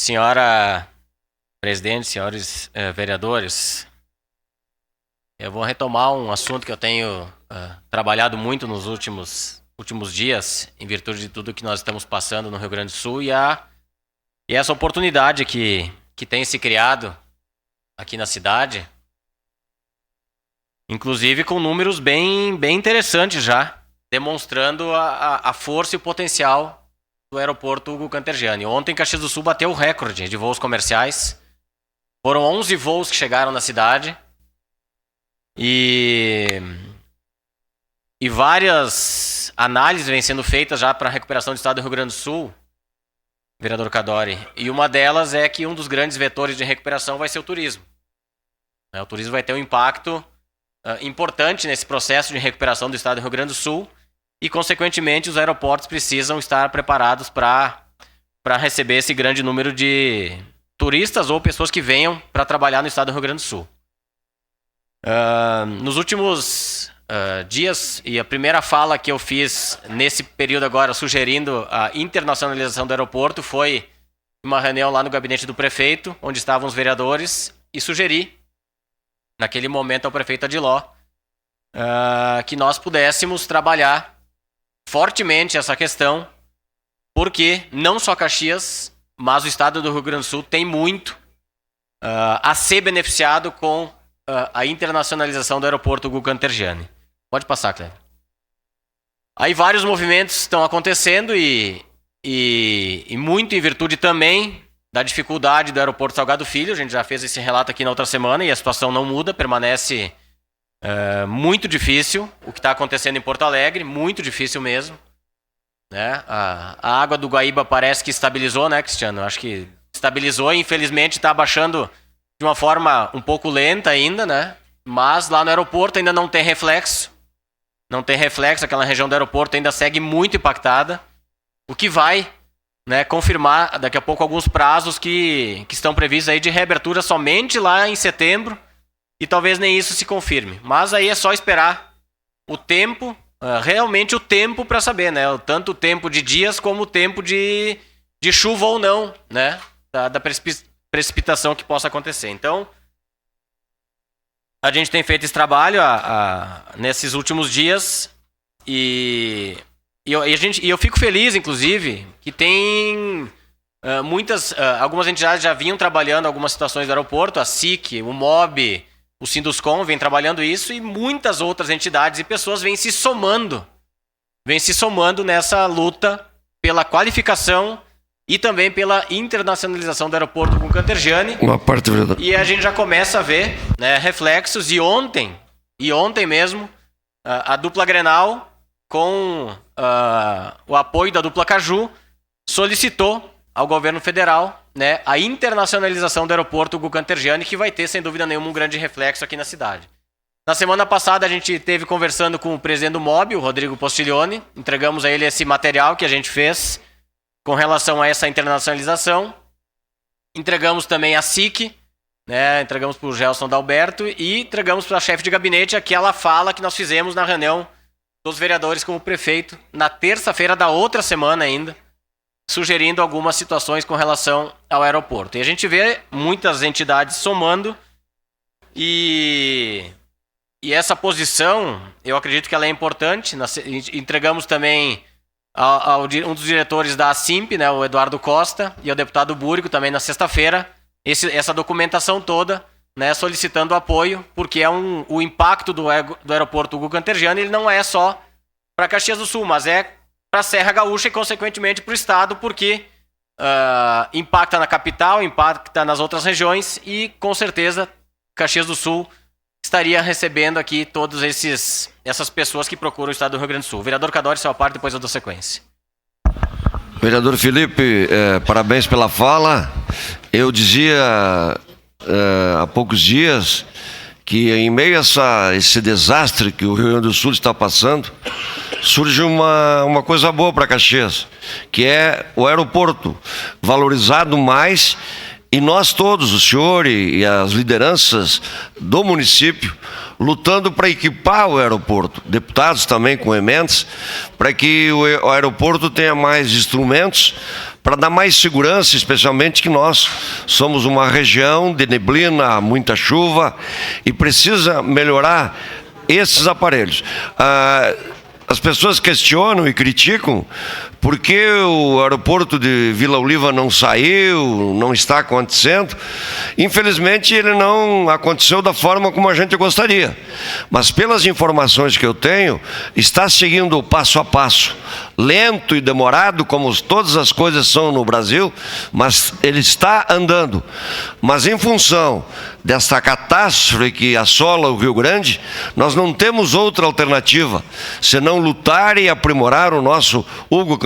Senhora presidente, senhores vereadores, eu vou retomar um assunto que eu tenho trabalhado muito nos últimos dias, em virtude de tudo que nós estamos passando no Rio Grande do Sul, e essa oportunidade que tem se criado aqui na cidade, inclusive com números bem interessantes já, demonstrando a força e o potencial do aeroporto Hugo Cantergiani. Ontem, Caxias do Sul bateu o recorde de voos comerciais. Foram 11 voos que chegaram na cidade. E várias análises vêm sendo feitas já para a recuperação do estado do Rio Grande do Sul, vereador Cadori. E uma delas é que um dos grandes vetores de recuperação vai ser o turismo. O turismo vai ter um impacto importante nesse processo de recuperação do estado do Rio Grande do Sul. E, consequentemente, os aeroportos precisam estar preparados para receber esse grande número de turistas ou pessoas que venham para trabalhar no estado do Rio Grande do Sul. Nos últimos dias, e a primeira fala que eu fiz nesse período agora, sugerindo a internacionalização do aeroporto, foi uma reunião lá no gabinete do prefeito, onde estavam os vereadores, e sugeri, naquele momento, ao prefeito Adiló, que nós pudéssemos trabalhar fortemente essa questão, porque não só Caxias, mas o estado do Rio Grande do Sul tem muito a ser beneficiado com a internacionalização do aeroporto Hugo Cantergiani. Pode passar, Cleber. Aí vários movimentos estão acontecendo e muito em virtude também da dificuldade do aeroporto Salgado Filho. A gente já fez esse relato aqui na outra semana e a situação não muda, permanece muito difícil o que está acontecendo em Porto Alegre, muito difícil mesmo, né? A água do Guaíba parece que estabilizou, né, Cristiano? Acho que estabilizou e infelizmente está abaixando de uma forma um pouco lenta ainda, né? Mas lá no aeroporto ainda não tem reflexo. Não tem reflexo, aquela região do aeroporto ainda segue muito impactada, o que vai, né, confirmar daqui a pouco alguns prazos que estão previstos aí de reabertura somente lá em setembro. E talvez nem isso se confirme. Mas aí é só esperar o tempo, realmente o tempo para saber, né? Tanto o tempo de dias como o tempo de chuva ou não, né? Da precipitação que possa acontecer. Então, a gente tem feito esse trabalho nesses últimos dias e eu fico feliz, inclusive, que tem algumas entidades já vinham trabalhando algumas situações do aeroporto, a SIC, o MOB, o Sinduscom vem trabalhando isso e muitas outras entidades e pessoas vêm se somando nessa luta pela qualificação e também pela internacionalização do aeroporto Hugo Cantergiani. Uma parte verdade. E a gente já começa a ver, né, reflexos. E ontem mesmo, a dupla Grenal, com o apoio da dupla Caju, solicitou ao governo federal, né, a internacionalização do aeroporto Hugo Cantergiani, que vai ter, sem dúvida nenhuma, um grande reflexo aqui na cidade. Na semana passada, a gente esteve conversando com o presidente do MOB, o Rodrigo Postiglione, entregamos a ele esse material que a gente fez com relação a essa internacionalização. Entregamos também a SIC, né, entregamos para o Gelson Dalberto e entregamos para a chefe de gabinete aquela fala que nós fizemos na reunião dos vereadores com o prefeito, na terça-feira da outra semana ainda, sugerindo algumas situações com relação ao aeroporto. E a gente vê muitas entidades somando e essa posição, eu acredito que ela é importante. Nós entregamos também um dos diretores da ASIMP, né, o Eduardo Costa, e ao deputado Búrigo também na sexta-feira, essa documentação toda, né, solicitando apoio, porque o impacto do aeroporto Hugo Cantergiani, ele não é só para Caxias do Sul, mas é para a Serra Gaúcha e, consequentemente, para o estado, porque impacta na capital, impacta nas outras regiões e, com certeza, Caxias do Sul estaria recebendo aqui todas essas pessoas que procuram o estado do Rio Grande do Sul. Vereador Cadori, sua parte, depois eu dou sequência. Vereador Felipe, parabéns pela fala. Eu dizia há poucos dias que, em meio a esse desastre que o Rio Grande do Sul está passando, surge uma coisa boa para Caxias, que é o aeroporto valorizado mais, e nós todos, o senhor e as lideranças do município, lutando para equipar o aeroporto, deputados também com emendas, para que o aeroporto tenha mais instrumentos, para dar mais segurança, especialmente que nós somos uma região de neblina, muita chuva, e precisa melhorar esses aparelhos. As pessoas questionam e criticam por que o aeroporto de Vila Oliva não saiu, não está acontecendo. Infelizmente, ele não aconteceu da forma como a gente gostaria. Mas pelas informações que eu tenho, está seguindo o passo a passo. Lento e demorado, como todas as coisas são no Brasil, mas ele está andando. Mas em função desta catástrofe que assola o Rio Grande, nós não temos outra alternativa, senão lutar e aprimorar o nosso Hugo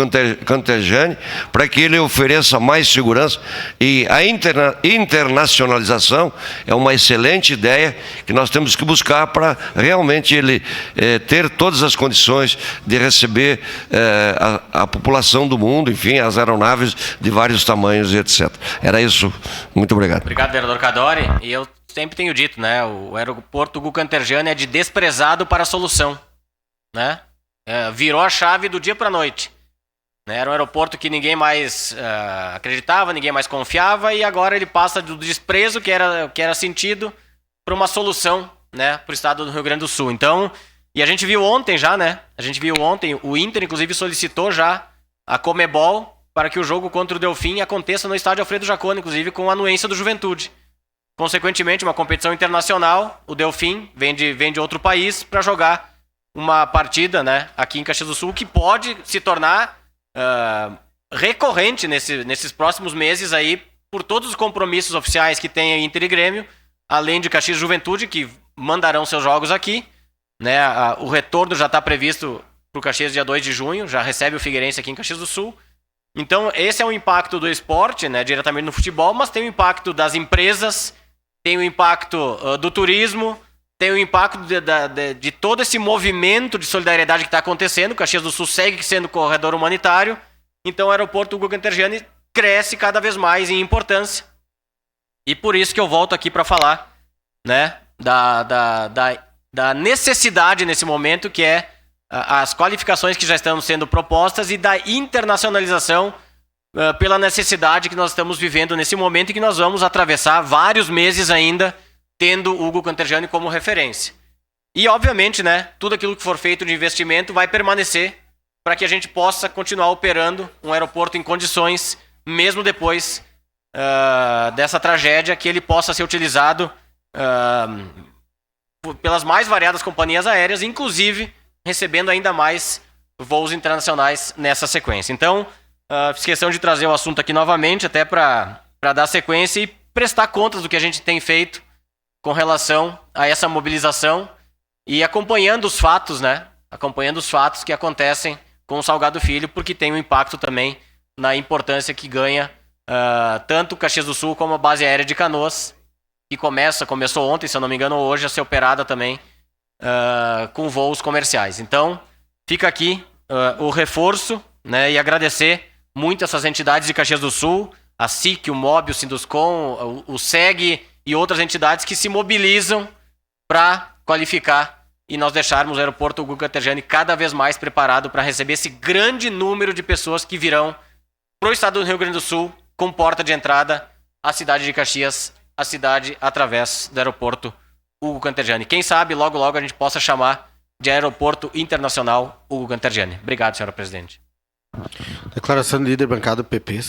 Cantergiani para que ele ofereça mais segurança. E a internacionalização é uma excelente ideia que nós temos que buscar para realmente ele ter todas as condições de receber a população do mundo, enfim, as aeronaves de vários tamanhos e etc. Era isso. Muito obrigado. Obrigado, vereador Cadori. E eu sempre tenho dito, né, o aeroporto Hugo Cantergiani é de desprezado para solução, né? Virou a chave do dia para a noite. Né? Era um aeroporto que ninguém mais acreditava, ninguém mais confiava, e agora ele passa do desprezo que era sentido para uma solução, né, para o estado do Rio Grande do Sul. Então, e a gente viu ontem já, né? A gente viu ontem, o Inter inclusive solicitou já a Comebol para que o jogo contra o Delfim aconteça no estádio Alfredo Jaconi, inclusive com a anuência do Juventude. Consequentemente, uma competição internacional, o Delfim vem de outro país para jogar uma partida, né, aqui em Caxias do Sul, que pode se tornar recorrente nesses próximos meses aí, por todos os compromissos oficiais que tem a Inter e Grêmio, além de Caxias Juventude, que mandarão seus jogos aqui, né? O retorno já está previsto para o Caxias dia 2 de junho, já recebe o Figueirense aqui em Caxias do Sul. Então esse é o impacto do esporte, né, diretamente no futebol, mas tem o impacto das empresas, tem o impacto do turismo, tem o impacto de todo esse movimento de solidariedade que está acontecendo. Caxias do Sul segue sendo corredor humanitário, então o aeroporto Hugo Cantergiani cresce cada vez mais em importância. E por isso que eu volto aqui para falar, né, da necessidade nesse momento, que é as qualificações que já estão sendo propostas e da internacionalização pela necessidade que nós estamos vivendo nesse momento e que nós vamos atravessar vários meses ainda tendo o Hugo Cantergiani como referência. E, obviamente, né, tudo aquilo que for feito de investimento vai permanecer para que a gente possa continuar operando um aeroporto em condições, mesmo depois dessa tragédia, que ele possa ser utilizado pelas mais variadas companhias aéreas, inclusive recebendo ainda mais voos internacionais nessa sequência. Então, fiz questão de trazer o assunto aqui novamente, até para dar sequência e prestar contas do que a gente tem feito com relação a essa mobilização e acompanhando os fatos, né? Acompanhando os fatos que acontecem com o Salgado Filho, porque tem um impacto também na importância que ganha tanto Caxias do Sul como a base aérea de Canoas, que começou ontem, se eu não me engano, hoje a ser operada também com voos comerciais. Então, fica aqui o reforço, né? E agradecer muito essas entidades de Caxias do Sul, a SIC, o MOB, o Sinduscom, o SEG e outras entidades que se mobilizam para qualificar e nós deixarmos o aeroporto Hugo Cantergiani cada vez mais preparado para receber esse grande número de pessoas que virão para o estado do Rio Grande do Sul com porta de entrada à cidade de Caxias, a cidade através do aeroporto Hugo Cantergiani. Quem sabe logo logo a gente possa chamar de Aeroporto Internacional Hugo Cantergiani. Obrigado, senhora presidente. Declaração de líder bancada do PP.